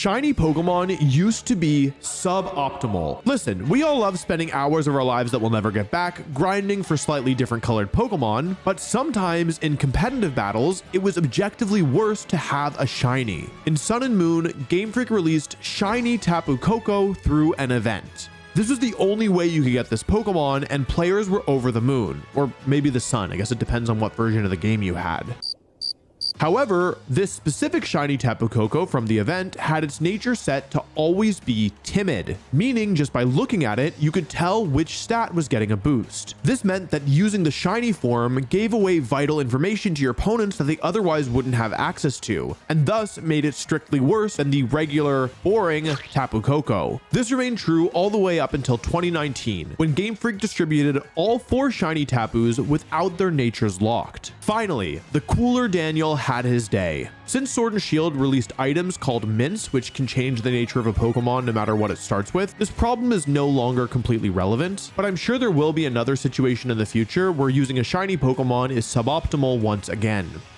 shiny Pokemon used to be suboptimal. Listen, we all love spending hours of our lives that we'll never get back, grinding for slightly different colored Pokemon, but sometimes in competitive battles, it was objectively worse to have a shiny. In Sun and Moon, Game Freak released shiny Tapu Koko through an event. This was the only way you could get this Pokemon, and players were over the moon. Or maybe the sun, I guess it depends on what version of the game you had. However, this specific shiny Tapu Koko from the event had its nature set to always be timid, meaning just by looking at it, you could tell which stat was getting a boost. This meant that using the shiny form gave away vital information to your opponents that they otherwise wouldn't have access to, and thus made it strictly worse than the regular, boring Tapu Koko. This remained true all the way up until 2019, when Game Freak distributed all 4 shiny Tapus without their natures locked. Finally, the cooler Daniel had his day. Since Sword and Shield released items called mints, which can change the nature of a Pokemon no matter what it starts with, this problem is no longer completely relevant, but I'm sure there will be another situation in the future where using a shiny Pokemon is suboptimal once again.